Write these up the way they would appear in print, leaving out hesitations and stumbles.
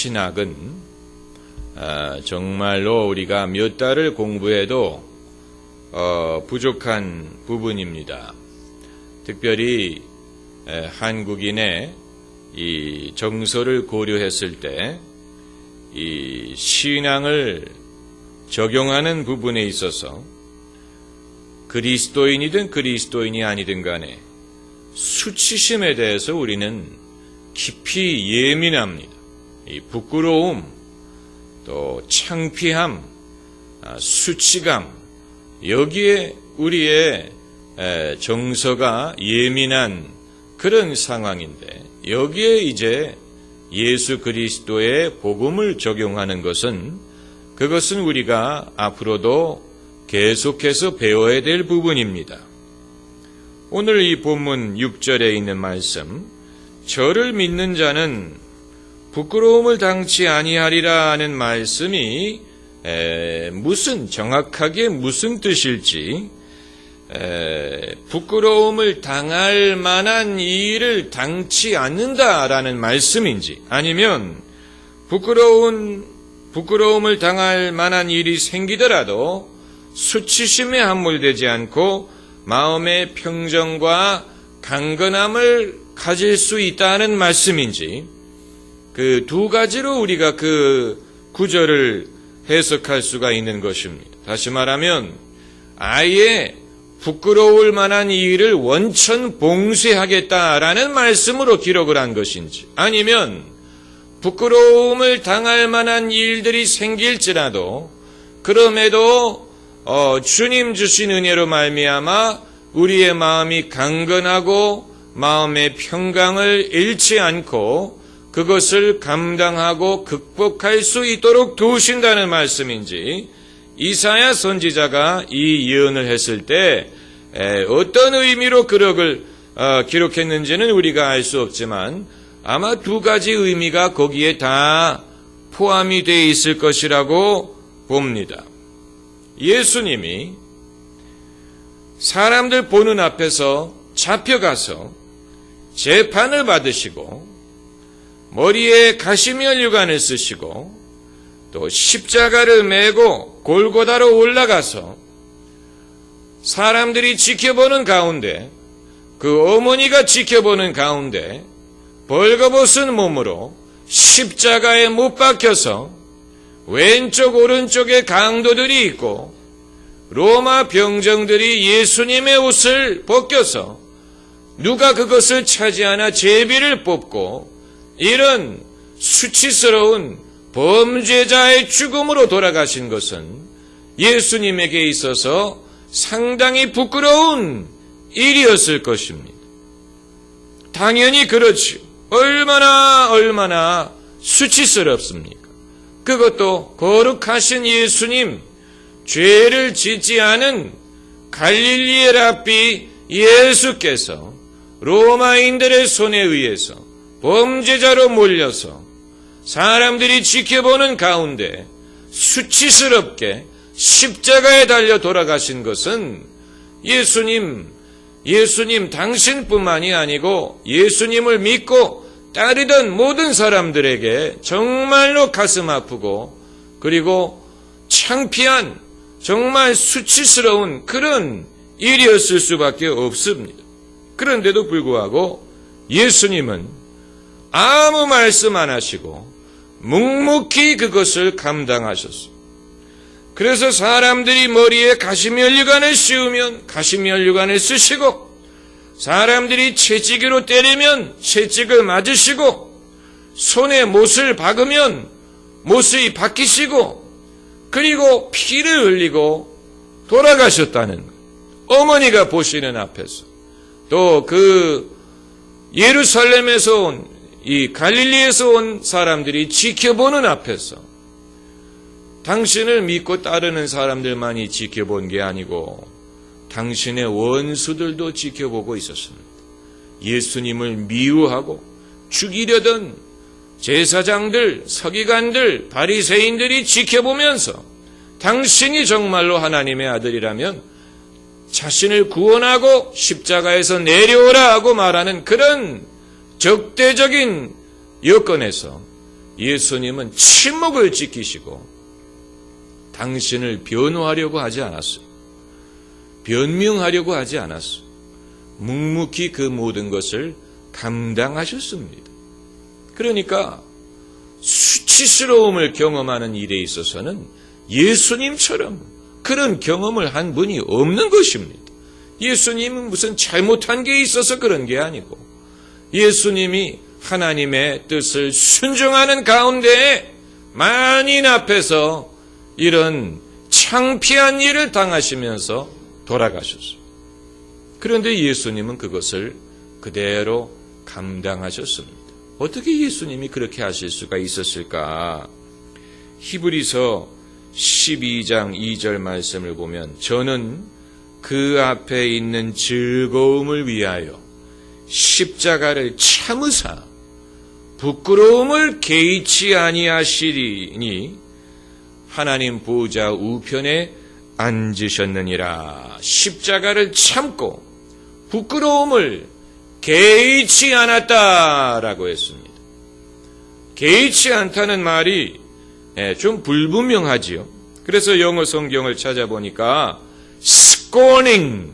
신학은 정말로 우리가 몇 달을 공부해도 부족한 부분입니다. 특별히 한국인의 이 정서를 고려했을 때 이 신앙을 적용하는 부분에 있어서 그리스도인이든 그리스도인이 아니든 간에 수치심에 대해서 우리는 깊이 예민합니다. 이 부끄러움, 또 창피함, 수치감, 여기에 우리의 정서가 예민한 그런 상황인데, 여기에 이제 예수 그리스도의 복음을 적용하는 것은, 그것은 우리가 앞으로도 계속해서 배워야 될 부분입니다. 오늘 이 본문 6절에 있는 말씀, 저를 믿는 자는 부끄러움을 당치 아니하리라 하는 말씀이 정확하게 무슨 뜻일지, 부끄러움을 당할 만한 일을 당치 않는다라는 말씀인지, 아니면 부끄러움을 당할 만한 일이 생기더라도 수치심에 함몰되지 않고 마음의 평정과 강건함을 가질 수 있다는 말씀인지, 그 두 가지로 우리가 그 구절을 해석할 수가 있는 것입니다. 다시 말하면 아예 부끄러울 만한 일을 원천 봉쇄하겠다라는 말씀으로 기록을 한 것인지, 아니면 부끄러움을 당할 만한 일들이 생길지라도 그럼에도 주님 주신 은혜로 말미암아 우리의 마음이 강건하고 마음의 평강을 잃지 않고 그것을 감당하고 극복할 수 있도록 도우신다는 말씀인지, 이사야 선지자가 이 예언을 했을 때 어떤 의미로 그럭을 기록했는지는 우리가 알 수 없지만 아마 두 가지 의미가 거기에 다 포함이 되어 있을 것이라고 봅니다. 예수님이 사람들 보는 앞에서 잡혀가서 재판을 받으시고 머리에 가시면류관을 쓰시고 또 십자가를 메고 골고다로 올라가서 사람들이 지켜보는 가운데, 그 어머니가 지켜보는 가운데 벌거벗은 몸으로 십자가에 못 박혀서 왼쪽 오른쪽에 강도들이 있고 로마 병정들이 예수님의 옷을 벗겨서 누가 그것을 차지하나 제비를 뽑고, 이런 수치스러운 범죄자의 죽음으로 돌아가신 것은 예수님에게 있어서 상당히 부끄러운 일이었을 것입니다. 당연히 그렇지요. 얼마나 수치스럽습니까? 그것도 거룩하신 예수님, 죄를 짓지 않은 갈릴리의 랍비 예수께서 로마인들의 손에 의해서 범죄자로 몰려서 사람들이 지켜보는 가운데 수치스럽게 십자가에 달려 돌아가신 것은 예수님 당신뿐만이 아니고 예수님을 믿고 따르던 모든 사람들에게 정말로 가슴 아프고 그리고 창피한, 정말 수치스러운 그런 일이었을 수밖에 없습니다. 그런데도 불구하고 예수님은 아무 말씀 안 하시고 묵묵히 그것을 감당하셨습니다. 그래서 사람들이 머리에 가시면류관을 씌우면 가시면류관을 쓰시고, 사람들이 채찍으로 때리면 채찍을 맞으시고, 손에 못을 박으면 못을 박히시고, 그리고 피를 흘리고 돌아가셨다는 것. 어머니가 보시는 앞에서, 또 그 예루살렘에서 온, 이 갈릴리에서 온 사람들이 지켜보는 앞에서 당신을 믿고 따르는 사람들만이 지켜본 게 아니고 당신의 원수들도 지켜보고 있었습니다. 예수님을 미워하고 죽이려던 제사장들, 서기관들, 바리새인들이 지켜보면서 당신이 정말로 하나님의 아들이라면 자신을 구원하고 십자가에서 내려오라 하고 말하는 그런 적대적인 여건에서 예수님은 침묵을 지키시고 당신을 변호하려고 하지 않았어요. 변명하려고 하지 않았어요. 묵묵히 그 모든 것을 감당하셨습니다. 그러니까 수치스러움을 경험하는 일에 있어서는 예수님처럼 그런 경험을 한 분이 없는 것입니다. 예수님은 무슨 잘못한 게 있어서 그런 게 아니고 예수님이 하나님의 뜻을 순종하는 가운데 만인 앞에서 이런 창피한 일을 당하시면서 돌아가셨어요. 그런데 예수님은 그것을 그대로 감당하셨습니다. 어떻게 예수님이 그렇게 하실 수가 있었을까? 히브리서 12장 2절 말씀을 보면 저는 그 앞에 있는 즐거움을 위하여 십자가를 참으사 부끄러움을 개의치 아니하시리니 하나님 보좌 우편에 앉으셨느니라. 십자가를 참고 부끄러움을 개의치 않았다라고 했습니다. 개의치 않다는 말이 좀 불분명하지요. 그래서 영어 성경을 찾아보니까 scorning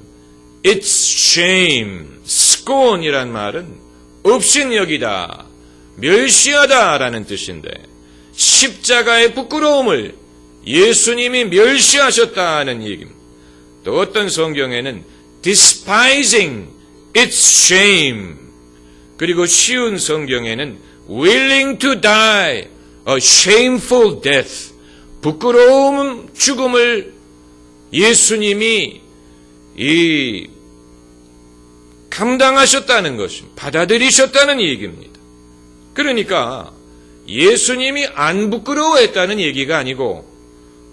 its shame, scorn이란 말은 업신여기다, 멸시하다라는 뜻인데 십자가의 부끄러움을 예수님이 멸시하셨다는 얘기입니다. 또 어떤 성경에는 despising its shame, 그리고 쉬운 성경에는 willing to die a shameful death, 부끄러움 죽음을 예수님이 감당하셨다는 것입니다. 받아들이셨다는 얘기입니다. 그러니까 예수님이 안 부끄러워했다는 얘기가 아니고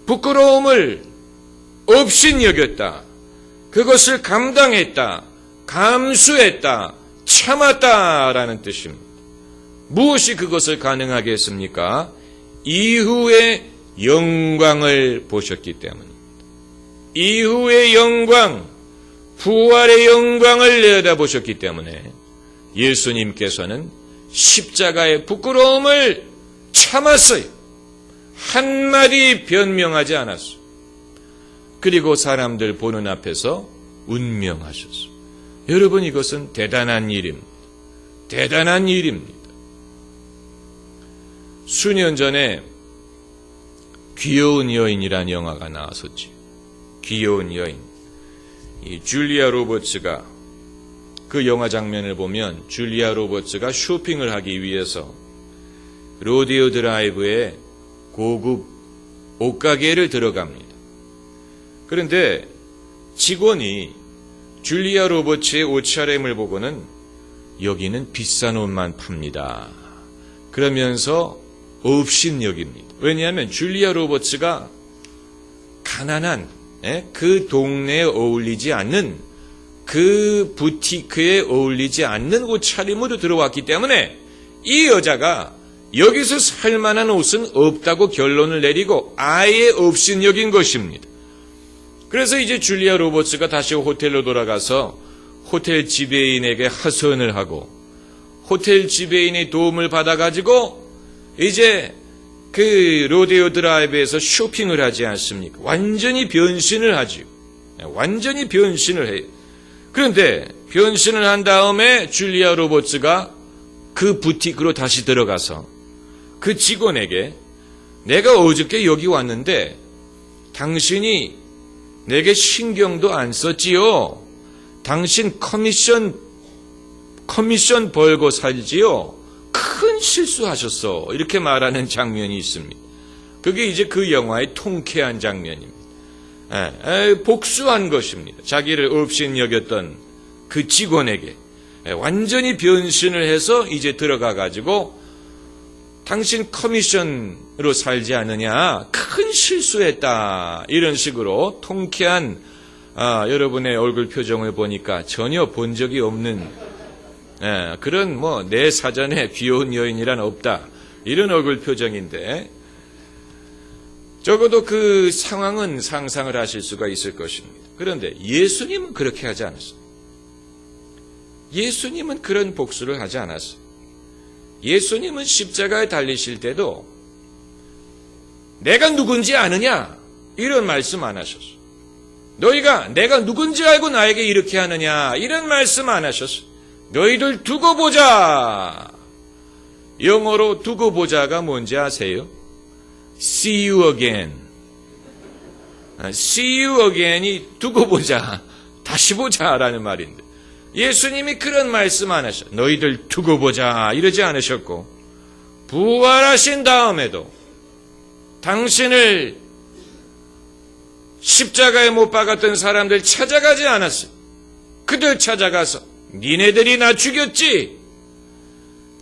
부끄러움을 업신여겼다, 그것을 감당했다, 감수했다, 참았다라는 뜻입니다. 무엇이 그것을 가능하게 했습니까? 이후의 영광을 보셨기 때문입니다. 이후의 영광, 부활의 영광을 내다보셨기 때문에 예수님께서는 십자가의 부끄러움을 참았어요. 한마디 변명하지 않았어요. 그리고 사람들 보는 앞에서 운명하셨어요. 여러분, 이것은 대단한 일입니다. 대단한 일입니다. 수년 전에 귀여운 여인이라는 영화가 나왔었지. 귀여운 여인. 이 줄리아 로버츠가, 그 영화 장면을 보면 줄리아 로버츠가 쇼핑을 하기 위해서 로데오 드라이브에 고급 옷가게를 들어갑니다. 그런데 직원이 줄리아 로버츠의 옷차림을 보고는 여기는 비싼 옷만 팝니다, 그러면서 업신여깁니다. 왜냐하면 줄리아 로버츠가 가난한 그 동네에 어울리지 않는, 그 부티크에 어울리지 않는 옷차림으로 들어왔기 때문에 이 여자가 여기서 살만한 옷은 없다고 결론을 내리고 아예 업신여긴 것입니다. 그래서 이제 줄리아 로버츠가 다시 호텔로 돌아가서 호텔 지배인에게 하소연을 하고 호텔 지배인의 도움을 받아가지고 이제 그 로데오 드라이브에서 쇼핑을 하지 않습니까? 완전히 변신을 하지요. 완전히 변신을 해요. 그런데 변신을 한 다음에 줄리아 로버츠가 그 부티크로 다시 들어가서 그 직원에게 내가 어저께 여기 왔는데 당신이 내게 신경도 안 썼지요? 당신 커미션 벌고 살지요? 큰 실수하셨어. 이렇게 말하는 장면이 있습니다. 그게 이제 그 영화의 통쾌한 장면입니다. 복수한 것입니다. 자기를 업신여겼던 그 직원에게 완전히 변신을 해서 이제 들어가가지고 당신 커미션으로 살지 않느냐, 큰 실수했다, 이런 식으로 통쾌한 여러분의 얼굴 표정을 보니까 전혀 본 적이 없는 그런 내 사전에 귀여운 여인이란 없다, 이런 얼굴 표정인데 적어도 그 상황은 상상을 하실 수가 있을 것입니다. 그런데 예수님은 그렇게 하지 않았어요. 예수님은 그런 복수를 하지 않았어요. 예수님은 십자가에 달리실 때도 내가 누군지 아느냐? 이런 말씀 안 하셨어. 너희가 내가 누군지 알고 나에게 이렇게 하느냐? 이런 말씀 안 하셨어. 너희들 두고 보자. 영어로 두고 보자가 뭔지 아세요? See you again. See you again이 두고 보자. 다시 보자라는 말인데. 예수님이 그런 말씀 안 하셨어. 너희들 두고 보자. 이러지 않으셨고, 부활하신 다음에도 당신을 십자가에 못 박았던 사람들 찾아가지 않았어요. 그들 찾아가서 니네들이 나 죽였지?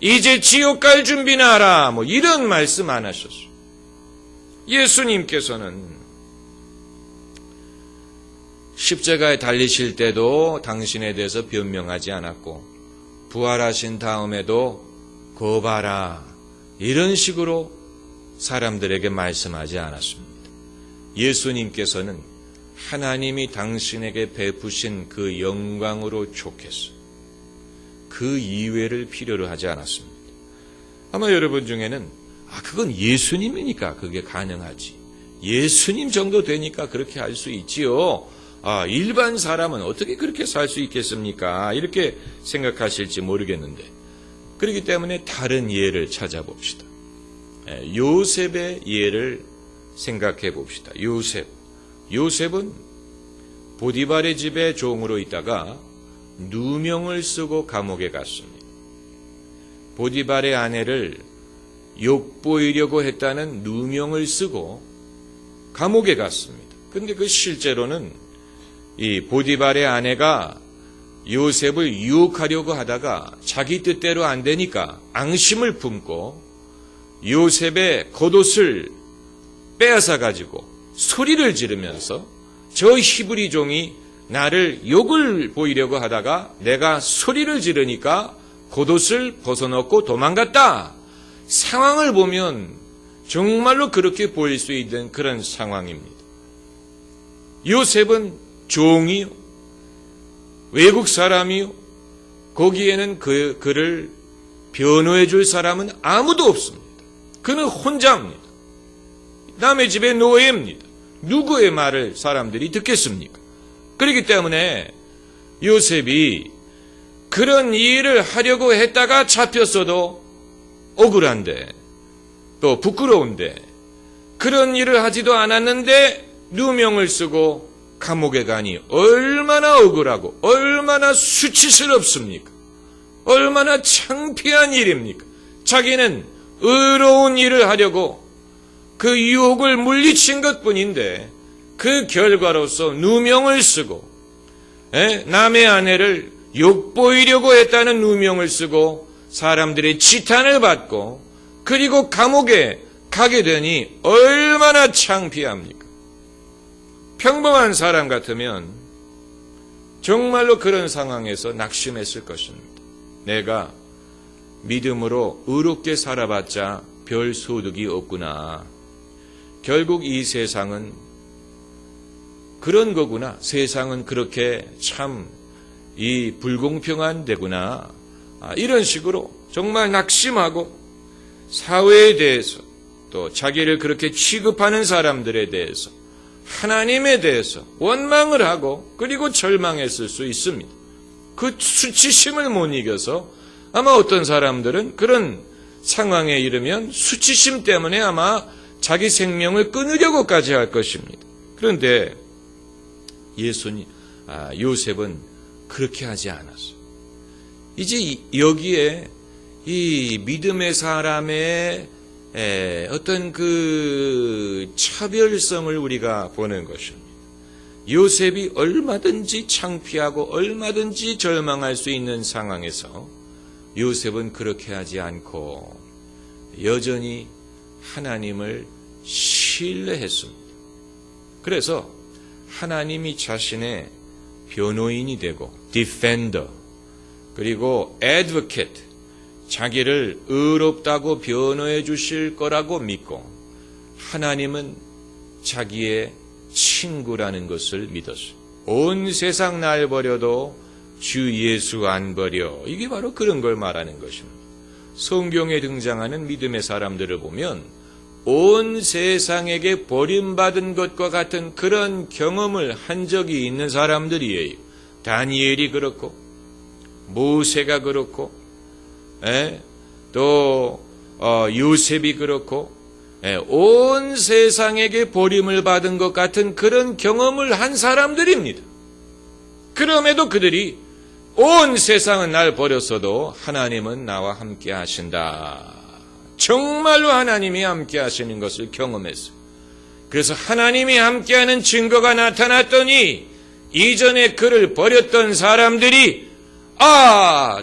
이제 지옥 갈 준비나 하라. 뭐 이런 말씀 안 하셨어요. 예수님께서는 십자가에 달리실 때도 당신에 대해서 변명하지 않았고, 부활하신 다음에도 거 봐라. 이런 식으로 사람들에게 말씀하지 않았습니다. 예수님께서는 하나님이 당신에게 베푸신 그 영광으로 족했어요. 그 이외를 필요로 하지 않았습니다. 아마 여러분 중에는 그건 예수님이니까 그게 가능하지. 예수님 정도 되니까 그렇게 할 수 있지요. 일반 사람은 어떻게 그렇게 살 수 있겠습니까? 이렇게 생각하실지 모르겠는데, 그렇기 때문에 다른 예를 찾아봅시다. 요셉의 예를 생각해 봅시다. 요셉은 보디발의 집에 종으로 있다가 누명을 쓰고 감옥에 갔습니다. 보디발의 아내를 욕보이려고 했다는 누명을 쓰고 감옥에 갔습니다. 근데 그 실제로는 이 보디발의 아내가 요셉을 유혹하려고 하다가 자기 뜻대로 안 되니까 앙심을 품고 요셉의 겉옷을 빼앗아 가지고 소리를 지르면서 저 히브리 종이 나를 욕을 보이려고 하다가 내가 소리를 지르니까 겉옷을 벗어놓고 도망갔다. 상황을 보면 정말로 그렇게 보일 수 있는 그런 상황입니다. 요셉은 종이요, 외국 사람이요, 거기에는 그를 변호해 줄 사람은 아무도 없습니다. 그는 혼자입니다. 남의 집의 노예입니다. 누구의 말을 사람들이 듣겠습니까? 그렇기 때문에 요셉이 그런 일을 하려고 했다가 잡혔어도 억울한데, 또 부끄러운데, 그런 일을 하지도 않았는데 누명을 쓰고 감옥에 가니 얼마나 억울하고 얼마나 수치스럽습니까? 얼마나 창피한 일입니까? 자기는 의로운 일을 하려고 그 유혹을 물리친 것뿐인데 그 결과로서 누명을 쓰고 남의 아내를 욕보이려고 했다는 누명을 쓰고 사람들의 지탄을 받고 그리고 감옥에 가게 되니 얼마나 창피합니까? 평범한 사람 같으면 정말로 그런 상황에서 낙심했을 것입니다. 내가 믿음으로 의롭게 살아봤자 별 소득이 없구나. 결국 이 세상은 그런 거구나. 세상은 그렇게 참 이 불공평한 데구나. 이런 식으로 정말 낙심하고 사회에 대해서 또 자기를 그렇게 취급하는 사람들에 대해서 하나님에 대해서 원망을 하고 그리고 절망했을 수 있습니다. 그 수치심을 못 이겨서 아마 어떤 사람들은 그런 상황에 이르면 수치심 때문에 아마 자기 생명을 끊으려고까지 할 것입니다. 그런데 요셉은 그렇게 하지 않았어요. 이제 여기에 이 믿음의 사람의 어떤 그 차별성을 우리가 보는 것입니다. 요셉이 얼마든지 창피하고 얼마든지 절망할 수 있는 상황에서 요셉은 그렇게 하지 않고 여전히 하나님을 신뢰했습니다. 그래서 하나님이 자신의 변호인이 되고 디펜더 그리고 advocate 자기를 의롭다고 변호해 주실 거라고 믿고 하나님은 자기의 친구라는 것을 믿었어요. 온 세상 날 버려도 주 예수 안 버려. 이게 바로 그런 걸 말하는 것입니다. 성경에 등장하는 믿음의 사람들을 보면 온 세상에게 버림받은 것과 같은 그런 경험을 한 적이 있는 사람들이에요. 다니엘이 그렇고 모세가 그렇고 또 요셉이 그렇고 온 세상에게 버림을 받은 것 같은 그런 경험을 한 사람들입니다. 그럼에도 그들이 온 세상은 날 버렸어도 하나님은 나와 함께 하신다. 정말로 하나님이 함께 하시는 것을 경험했어요. 그래서 하나님이 함께하는 증거가 나타났더니 이전에 그를 버렸던 사람들이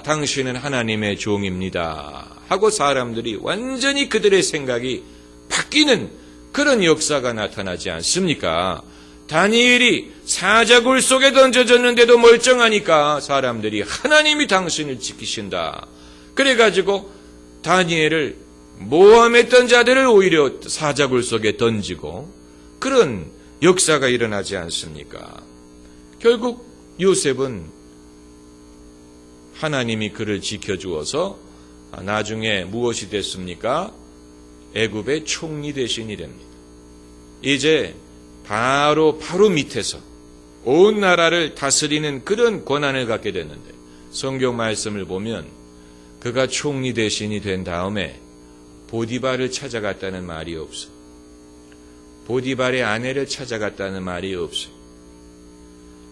당신은 하나님의 종입니다 하고 사람들이 완전히 그들의 생각이 바뀌는 그런 역사가 나타나지 않습니까? 다니엘이 사자굴 속에 던져졌는데도 멀쩡하니까 사람들이 하나님이 당신을 지키신다. 그래가지고 다니엘을 모함했던 자들을 오히려 사자굴 속에 던지고 그런 역사가 일어나지 않습니까? 결국 요셉은 하나님이 그를 지켜주어서 나중에 무엇이 됐습니까? 애굽의 총리 대신이 됩니다. 이제 바로 밑에서 온 나라를 다스리는 그런 권한을 갖게 됐는데 성경 말씀을 보면 그가 총리 대신이 된 다음에 보디발을 찾아갔다는 말이 없어요. 보디발의 아내를 찾아갔다는 말이 없어요.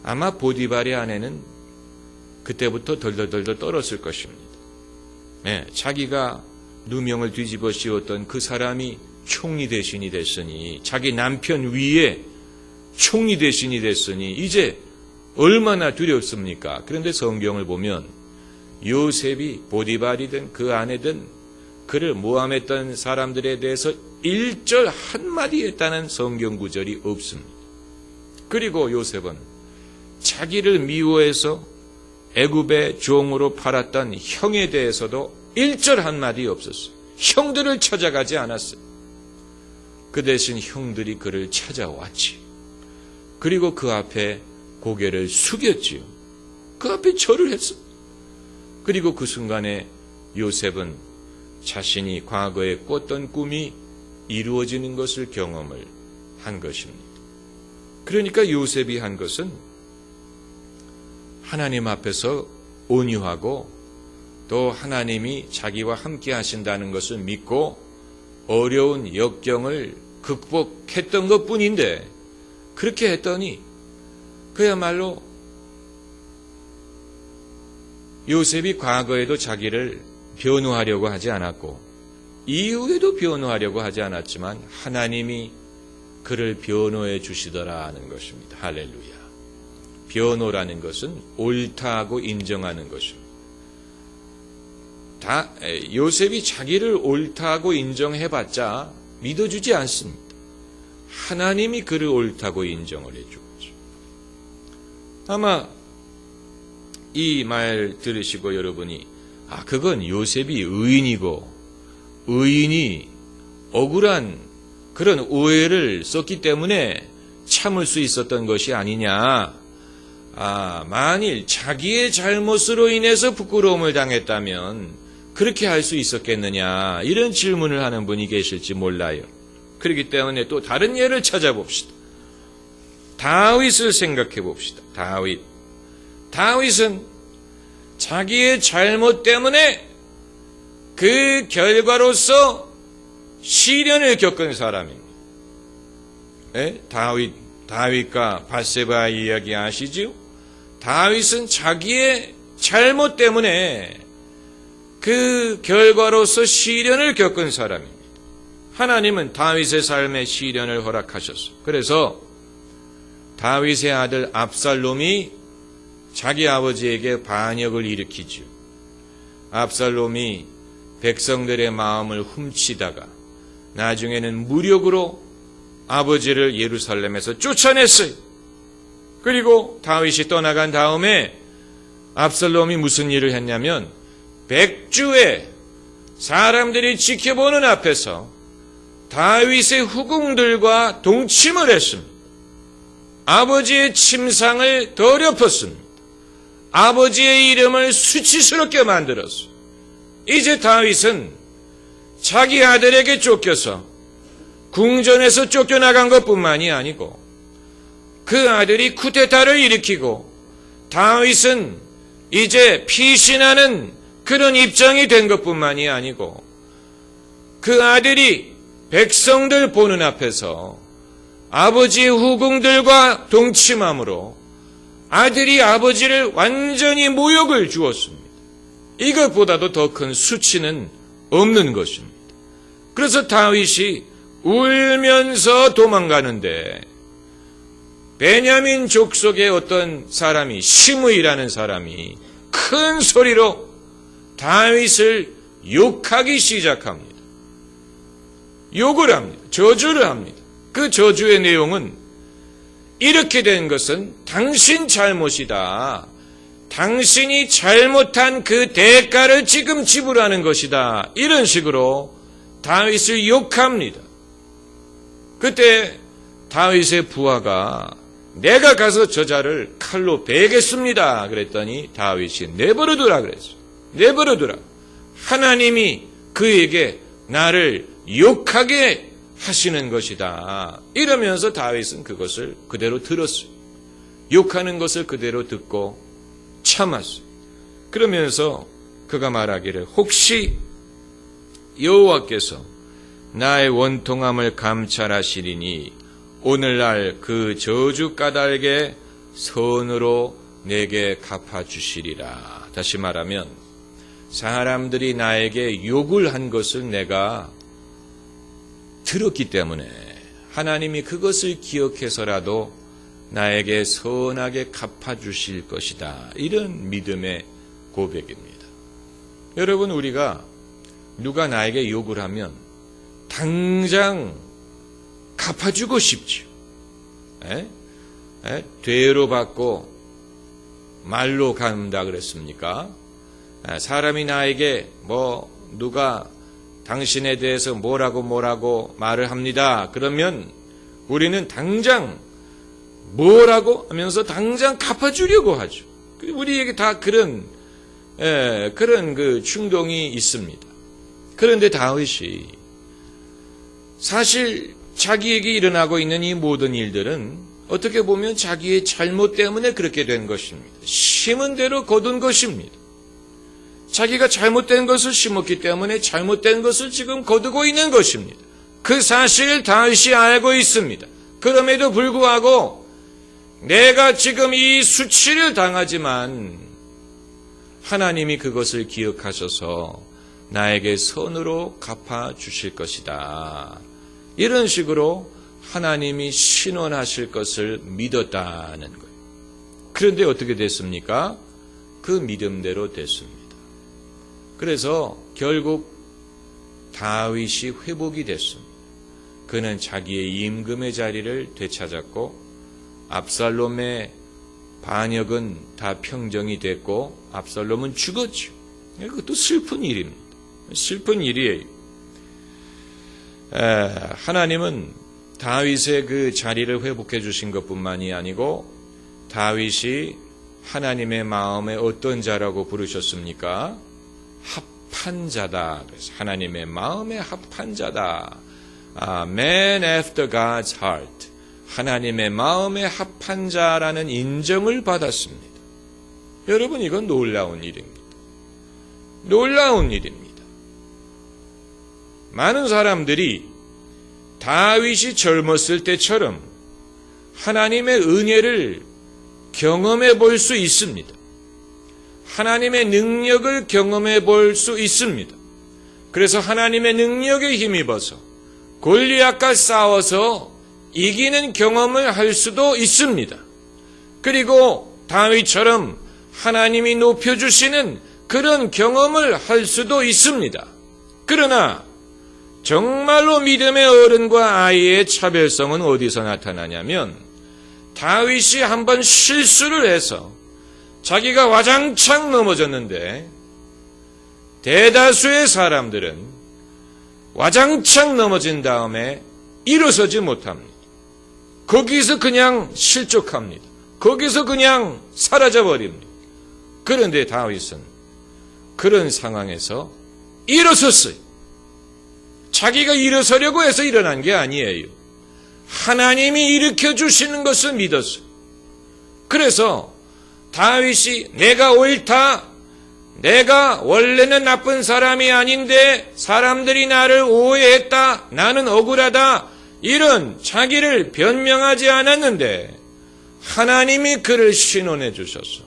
아마 보디발의 아내는 그때부터 덜덜덜 떨었을 것입니다. 자기가 누명을 뒤집어 씌웠던 그 사람이 총리 대신이 됐으니, 자기 남편 위에 총리 대신이 됐으니 이제 얼마나 두렵습니까? 그런데 성경을 보면 요셉이 보디발이든 그 아내든 그를 모함했던 사람들에 대해서 1절 한마디 했다는 성경 구절이 없습니다. 그리고 요셉은 자기를 미워해서 애굽의 종으로 팔았던 형에 대해서도 1절 한마디 없었어요. 형들을 찾아가지 않았어요. 그 대신 형들이 그를 찾아왔지. 그리고 그 앞에 고개를 숙였지요. 그 앞에 절을 했어. 그리고 그 순간에 요셉은 자신이 과거에 꿨던 꿈이 이루어지는 것을 경험을 한 것입니다. 그러니까 요셉이 한 것은 하나님 앞에서 온유하고 또 하나님이 자기와 함께 하신다는 것을 믿고 어려운 역경을 극복했던 것뿐인데, 그렇게 했더니 그야말로 요셉이 과거에도 자기를 변호하려고 하지 않았고 이후에도 변호하려고 하지 않았지만 하나님이 그를 변호해 주시더라는 것입니다. 할렐루야. 변호라는 것은 옳다고 인정하는 것입니다. 요셉이 자기를 옳다고 인정해봤자 믿어주지 않습니다. 하나님이 그를 옳다고 인정을 해주죠. 아마 이 말 들으시고 여러분이 그건 요셉이 의인이고 의인이 억울한 그런 오해를 썼기 때문에 참을 수 있었던 것이 아니냐. 만일 자기의 잘못으로 인해서 부끄러움을 당했다면 그렇게 할 수 있었겠느냐, 이런 질문을 하는 분이 계실지 몰라요. 그렇기 때문에 또 다른 예를 찾아봅시다. 다윗을 생각해 봅시다. 다윗은 자기의 잘못 때문에 그 결과로서 시련을 겪은 사람입니다. 다윗과 바세바 이야기 아시지요? 다윗은 자기의 잘못 때문에 그 결과로서 시련을 겪은 사람입니다. 하나님은 다윗의 삶에 시련을 허락하셨어요. 그래서 다윗의 아들 압살롬이 자기 아버지에게 반역을 일으키죠. 압살롬이 백성들의 마음을 훔치다가 나중에는 무력으로 아버지를 예루살렘에서 쫓아냈어요. 그리고 다윗이 떠나간 다음에 압살롬이 무슨 일을 했냐면 백주에 사람들이 지켜보는 앞에서 다윗의 후궁들과 동침을 했습니다. 아버지의 침상을 더럽혔습니다. 아버지의 이름을 수치스럽게 만들었어요. 이제 다윗은 자기 아들에게 쫓겨서 궁전에서 쫓겨나간 것뿐만이 아니고 그 아들이 쿠데타를 일으키고 다윗은 이제 피신하는 그런 입장이 된 것뿐만이 아니고 그 아들이 백성들 보는 앞에서 아버지의 후궁들과 동침함으로 아들이 아버지를 완전히 모욕을 주었습니다. 이것보다도 더 큰 수치는 없는 것입니다. 그래서 다윗이 울면서 도망가는데 베냐민 족속의 어떤 사람이 시므이라는 사람이 큰 소리로 다윗을 욕하기 시작합니다. 욕을 합니다. 저주를 합니다. 그 저주의 내용은 이렇게 된 것은 당신 잘못이다. 당신이 잘못한 그 대가를 지금 지불하는 것이다. 이런 식으로 다윗을 욕합니다. 그때 다윗의 부하가 내가 가서 저자를 칼로 베겠습니다. 그랬더니 다윗이 내버려두라 그랬어요. 내버려두라. 하나님이 그에게 나를 욕하게 하시는 것이다. 이러면서 다윗은 그것을 그대로 들었어요. 욕하는 것을 그대로 듣고 참았어요. 그러면서 그가 말하기를 혹시 여호와께서 나의 원통함을 감찰하시리니 오늘날 그 저주 까닭에 선으로 내게 갚아주시리라. 다시 말하면 사람들이 나에게 욕을 한 것을 내가 들었기 때문에 하나님이 그것을 기억해서라도 나에게 선하게 갚아주실 것이다. 이런 믿음의 고백입니다. 여러분, 우리가 누가 나에게 욕을 하면 당장 갚아주고 싶죠. 되로 받고 말로 간다 그랬습니까? 사람이 나에게 누가 당신에 대해서 뭐라고 말을 합니다. 그러면 우리는 당장 뭐라고 하면서 당장 갚아주려고 하죠. 우리에게 다 그런 그 충동이 있습니다. 그런데 다윗이 사실 자기에게 일어나고 있는 이 모든 일들은 어떻게 보면 자기의 잘못 때문에 그렇게 된 것입니다. 심은 대로 거둔 것입니다. 자기가 잘못된 것을 심었기 때문에 잘못된 것을 지금 거두고 있는 것입니다. 그 사실을 다윗이 알고 있습니다. 그럼에도 불구하고 내가 지금 이 수치를 당하지만 하나님이 그것을 기억하셔서 나에게 선으로 갚아주실 것이다. 이런 식으로 하나님이 신원하실 것을 믿었다는 거예요. 그런데 어떻게 됐습니까? 그 믿음대로 됐습니다. 그래서 결국 다윗이 회복이 됐습니다. 그는 자기의 임금의 자리를 되찾았고 압살롬의 반역은 다 평정이 됐고 압살롬은 죽었죠. 그것도 슬픈 일입니다. 슬픈 일이에요. 하나님은 다윗의 그 자리를 회복해 주신 것뿐만이 아니고 다윗이 하나님의 마음에 어떤 자라고 부르셨습니까? 합한 자다. 그래서 하나님의 마음에 합한 자다. Man after God's heart. 하나님의 마음에 합한 자라는 인정을 받았습니다. 여러분, 이건 놀라운 일입니다. 놀라운 일입니다. 많은 사람들이 다윗이 젊었을 때처럼 하나님의 은혜를 경험해 볼 수 있습니다. 하나님의 능력을 경험해 볼 수 있습니다. 그래서 하나님의 능력에 힘입어서 골리앗과 싸워서 이기는 경험을 할 수도 있습니다. 그리고 다윗처럼 하나님이 높여주시는 그런 경험을 할 수도 있습니다. 그러나 정말로 믿음의 어른과 아이의 차별성은 어디서 나타나냐면 다윗이 한번 실수를 해서 자기가 와장창 넘어졌는데 대다수의 사람들은 와장창 넘어진 다음에 일어서지 못합니다. 거기서 그냥 실족합니다. 거기서 그냥 사라져버립니다. 그런데 다윗은 그런 상황에서 일어섰어요. 자기가 일어서려고 해서 일어난 게 아니에요. 하나님이 일으켜 주시는 것을 믿었어요. 그래서 다윗이 내가 옳다, 내가 원래는 나쁜 사람이 아닌데 사람들이 나를 오해했다, 나는 억울하다, 이런 자기를 변명하지 않았는데 하나님이 그를 신원해 주셔서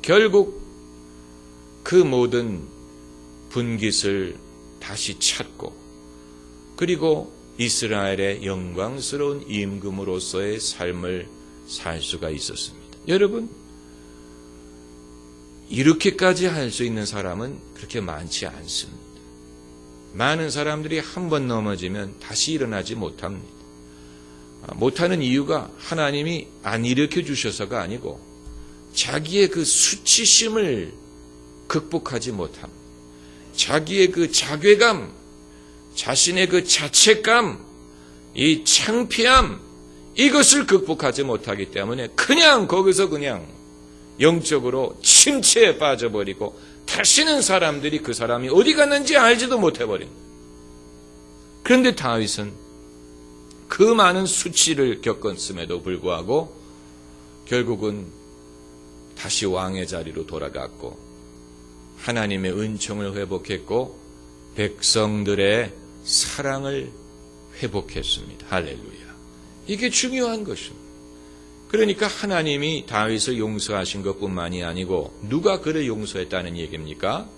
결국 그 모든 분깃을 다시 찾고, 그리고 이스라엘의 영광스러운 임금으로서의 삶을 살 수가 있었습니다. 여러분, 이렇게까지 할 수 있는 사람은 그렇게 많지 않습니다. 많은 사람들이 한 번 넘어지면 다시 일어나지 못합니다. 못하는 이유가 하나님이 안 일으켜 주셔서가 아니고 자기의 그 수치심을 극복하지 못합니다. 자기의 그 자괴감, 자신의 그 자책감, 이 창피함, 이것을 극복하지 못하기 때문에 그냥 거기서 그냥 영적으로 침체에 빠져버리고 다시는 사람들이 그 사람이 어디 갔는지 알지도 못해버린. 그런데 다윗은 그 많은 수치를 겪었음에도 불구하고 결국은 다시 왕의 자리로 돌아갔고 하나님의 은총을 회복했고 백성들의 사랑을 회복했습니다. 할렐루야. 이게 중요한 것입니다. 그러니까 하나님이 다윗을 용서하신 것뿐만이 아니고 누가 그를 용서했다는 얘기입니까?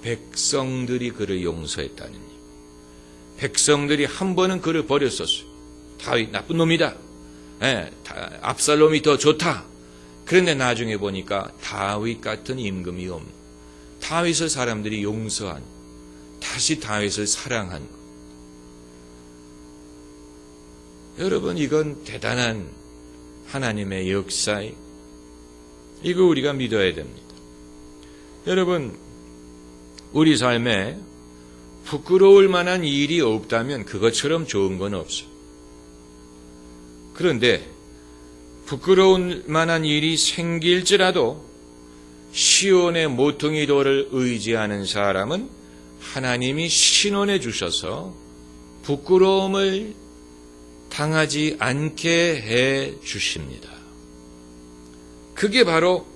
백성들이 그를 용서했다는 얘기. 백성들이 한 번은 그를 버렸었어요. 다윗 나쁜 놈이다. 압살롬이 더 좋다. 그런데 나중에 보니까 다윗 같은 임금이 없는, 다윗을 사람들이 용서한, 다시 다윗을 사랑한 것. 여러분, 이건 대단한 하나님의 역사에 이거 우리가 믿어야 됩니다. 여러분, 우리 삶에 부끄러울 만한 일이 없다면 그것처럼 좋은 건 없어요. 그런데 부끄러울 만한 일이 생길지라도 시온의 모퉁이 돌을 의지하는 사람은 하나님이 신원해 주셔서 부끄러움을 당하지 않게 해 주십니다. 그게 바로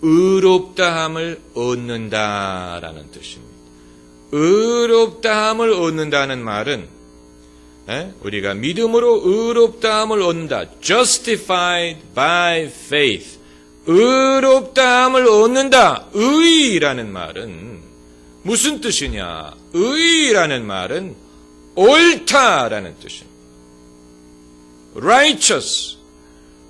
의롭다함을 얻는다라는 뜻입니다. 의롭다함을 얻는다는 말은 우리가 믿음으로 의롭다함을 얻는다. Justified by faith. 의롭다함을 얻는다. 의라는 말은 무슨 뜻이냐? 의라는 말은 옳다라는 뜻입니다. Righteous.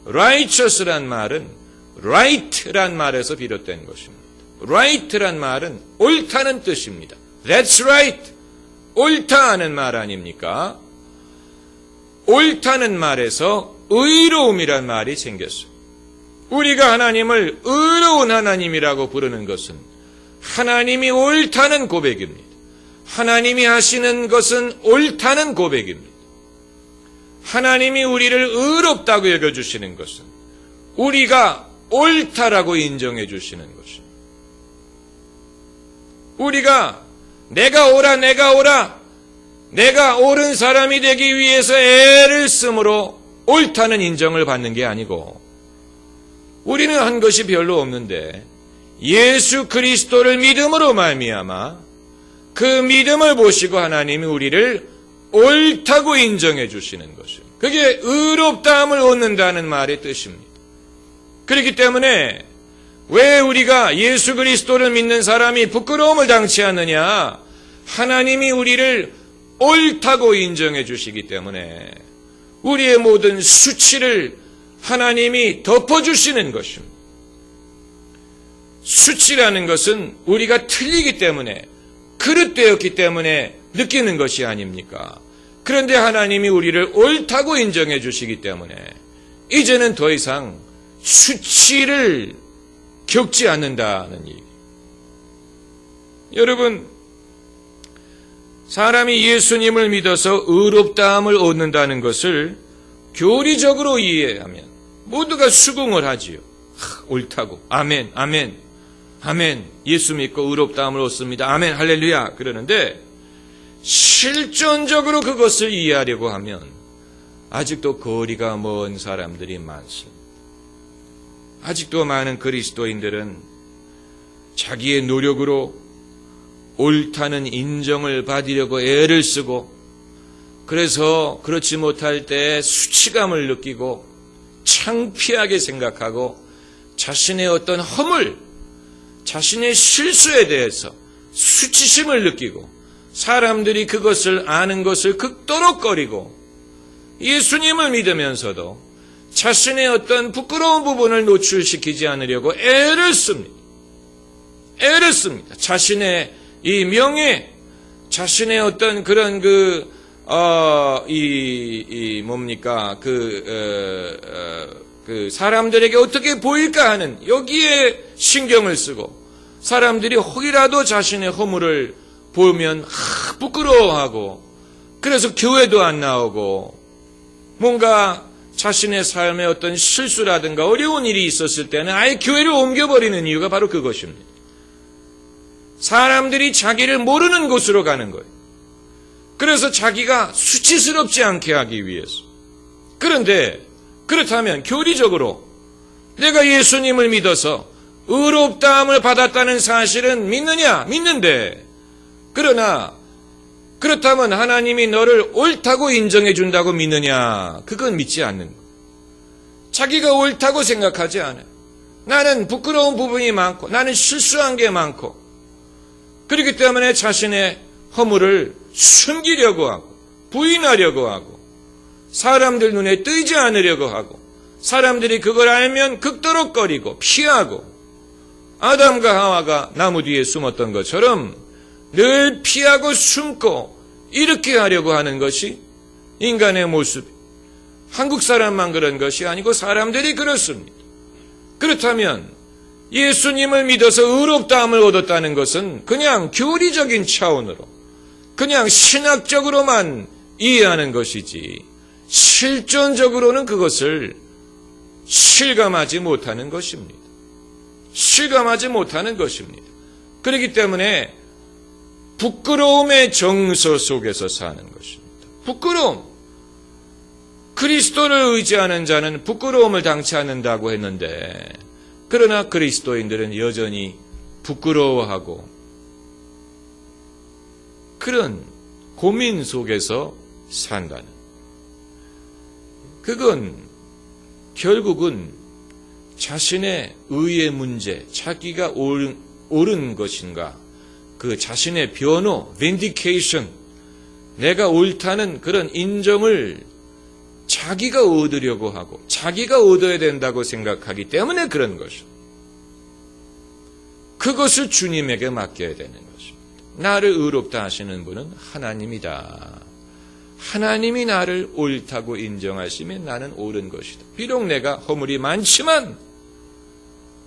Righteous란 말은 right란 말에서 비롯된 것입니다. Right란 말은 옳다는 뜻입니다. That's right. 옳다는 말 아닙니까? 옳다는 말에서 의로움이란 말이 생겼어요. 우리가 하나님을 의로운 하나님이라고 부르는 것은 하나님이 옳다는 고백입니다. 하나님이 하시는 것은 옳다는 고백입니다. 하나님이 우리를 의롭다고 여겨주시는 것은 우리가 옳다라고 인정해 주시는 것입니다. 우리가 내가 옳아, 내가 옳은 사람이 되기 위해서 애를 쓰므로 옳다는 인정을 받는 게 아니고, 우리는 한 것이 별로 없는데 예수 그리스도를 믿음으로 말미암아 그 믿음을 보시고 하나님이 우리를 옳다고 인정해 주시는 것이에요. 그게 의롭다함을 얻는다는 말의 뜻입니다. 그렇기 때문에 왜 우리가 예수 그리스도를 믿는 사람이 부끄러움을 당치 않느냐? 하나님이 우리를 옳다고 인정해 주시기 때문에 우리의 모든 수치를 하나님이 덮어주시는 것입니다. 수치라는 것은 우리가 틀리기 때문에, 그릇되었기 때문에 느끼는 것이 아닙니까? 그런데 하나님이 우리를 옳다고 인정해 주시기 때문에 이제는 더 이상 수치를 겪지 않는다는 얘기. 여러분, 사람이 예수님을 믿어서 의롭다함을 얻는다는 것을 교리적으로 이해하면 모두가 수긍을 하지요. 옳다고. 아멘, 아멘. 아멘. 예수 믿고 의롭다함을 얻습니다. 아멘. 할렐루야. 그러는데 실존적으로 그것을 이해하려고 하면 아직도 거리가 먼 사람들이 많습니다. 아직도 많은 그리스도인들은 자기의 노력으로 옳다는 인정을 받으려고 애를 쓰고, 그래서 그렇지 못할 때 수치감을 느끼고 창피하게 생각하고 자신의 어떤 허물, 자신의 실수에 대해서 수치심을 느끼고 사람들이 그것을 아는 것을 극도록거리고 예수님을 믿으면서도 자신의 어떤 부끄러운 부분을 노출시키지 않으려고 애를 씁니다. 애를 씁니다. 자신의 이 명예, 자신의 어떤 그런 사람들에게 어떻게 보일까 하는 여기에 신경을 쓰고, 사람들이 혹이라도 자신의 허물을 보면 부끄러워하고, 그래서 교회도 안 나오고, 뭔가 자신의 삶에 어떤 실수라든가 어려운 일이 있었을 때는 아예 교회를 옮겨버리는 이유가 바로 그것입니다. 사람들이 자기를 모르는 곳으로 가는 거예요. 그래서 자기가 수치스럽지 않게 하기 위해서. 그런데 그렇다면 교리적으로 내가 예수님을 믿어서 의롭다함을 받았다는 사실은 믿느냐? 믿는데, 그러나 그렇다면 하나님이 너를 옳다고 인정해 준다고 믿느냐? 그건 믿지 않는 거예요. 자기가 옳다고 생각하지 않아요. 나는 부끄러운 부분이 많고 나는 실수한 게 많고, 그렇기 때문에 자신의 허물을 숨기려고 하고 부인하려고 하고 사람들 눈에 띄지 않으려고 하고, 사람들이 그걸 알면 극도록거리고 피하고, 아담과 하와가 나무 뒤에 숨었던 것처럼 늘 피하고 숨고 이렇게 하려고 하는 것이 인간의 모습. 한국 사람만 그런 것이 아니고 사람들이 그렇습니다. 그렇다면 예수님을 믿어서 의롭다함을 얻었다는 것은 그냥 교리적인 차원으로, 그냥 신학적으로만 이해하는 것이지 실존적으로는 그것을 실감하지 못하는 것입니다. 실감하지 못하는 것입니다. 그렇기 때문에 부끄러움의 정서 속에서 사는 것입니다. 부끄러움. 그리스도를 의지하는 자는 부끄러움을 당치 않는다고 했는데, 그러나 그리스도인들은 여전히 부끄러워하고 그런 고민 속에서 산다는, 그건 결국은 자신의 의의 문제, 자기가 옳은 것인가, 그 자신의 변호, vindication, 내가 옳다는 그런 인정을 자기가 얻으려고 하고 자기가 얻어야 된다고 생각하기 때문에 그런 것이죠. 그것을 주님에게 맡겨야 되는 것입니다. 나를 의롭다 하시는 분은 하나님이다. 하나님이 나를 옳다고 인정하시면 나는 옳은 것이다. 비록 내가 허물이 많지만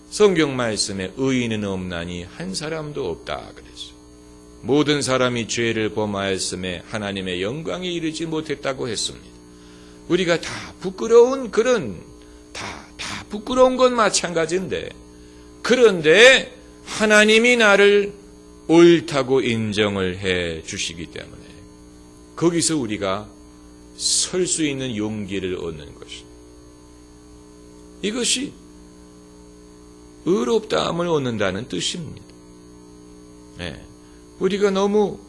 성경 말씀에 의인은 없나니 한 사람도 없다 그랬어요. 모든 사람이 죄를 범하였음에 하나님의 영광에 이르지 못했다고 했습니다. 우리가 다 부끄러운 그런, 다 부끄러운 건 마찬가지인데, 그런데 하나님이 나를 옳다고 인정을 해 주시기 때문에 거기서 우리가 설 수 있는 용기를 얻는 것입니다. 이것이 의롭다함을 얻는다는 뜻입니다. 네. 우리가 너무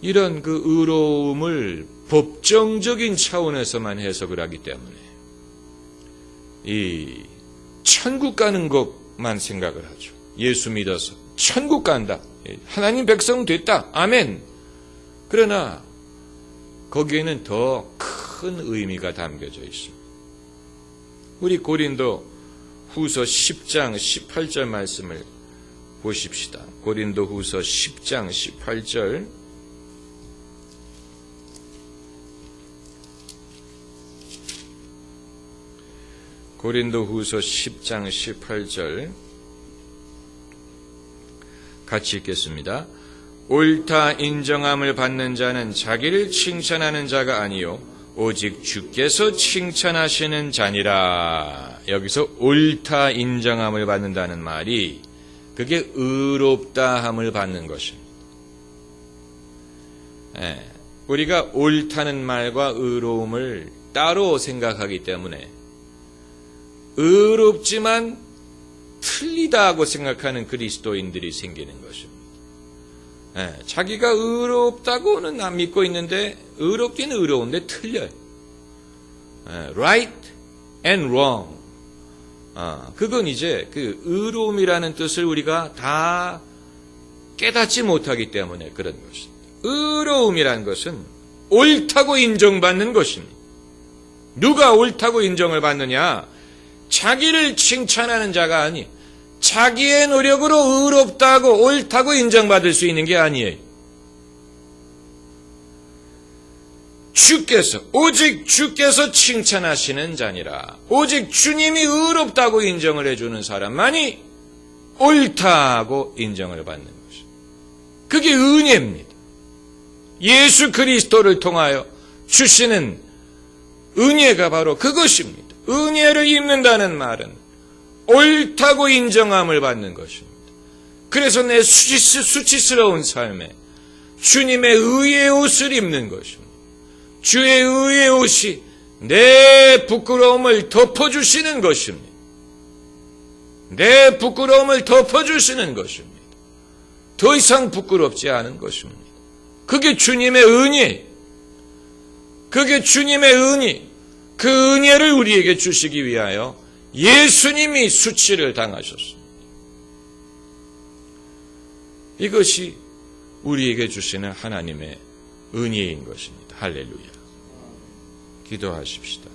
이런 그 의로움을 법정적인 차원에서만 해석을 하기 때문에 이 천국 가는 것만 생각을 하죠. 예수 믿어서 천국 간다. 하나님 백성 됐다. 아멘. 그러나 거기에는 더 큰 의미가 담겨져 있습니다. 우리 고린도 후서 10장 18절 말씀을 보십시다. 고린도 후서 10장 18절. 고린도 후서 10장 18절 같이 읽겠습니다. 옳다 인정함을 받는 자는 자기를 칭찬하는 자가 아니요 오직 주께서 칭찬하시는 자니라. 여기서 옳다 인정함을 받는다는 말이 그게 의롭다함을 받는 것입니다. 우리가 옳다는 말과 의로움을 따로 생각하기 때문에 의롭지만 틀리다고 생각하는 그리스도인들이 생기는 것입니다. 자기가 의롭다고는 안 믿고 있는데 의롭긴 의로운데 틀려요. Right and wrong. 그건 이제 그 의로움이라는 뜻을 우리가 다 깨닫지 못하기 때문에 그런 것입니다. 의로움이란 것은 옳다고 인정받는 것입니다. 누가 옳다고 인정을 받느냐? 자기를 칭찬하는 자가 아니, 자기의 노력으로 의롭다고 옳다고 인정받을 수 있는 게 아니에요. 오직 주께서 칭찬하시는 자니라. 오직 주님이 의롭다고 인정을 해주는 사람만이 옳다고 인정을 받는 것입니다. 그게 은혜입니다. 예수 그리스도를 통하여 주시는 은혜가 바로 그것입니다. 은혜를 입는다는 말은 옳다고 인정함을 받는 것입니다. 그래서 내 수치스러운 삶에 주님의 의의 옷을 입는 것입니다. 주의 의의 옷이 내 부끄러움을 덮어주시는 것입니다. 내 부끄러움을 덮어주시는 것입니다. 더 이상 부끄럽지 않은 것입니다. 그게 주님의 은혜. 그게 주님의 은혜. 그 은혜를 우리에게 주시기 위하여 예수님이 수치를 당하셨습니다. 이것이 우리에게 주시는 하나님의 은혜인 것입니다. 할렐루야. 기도하십시다.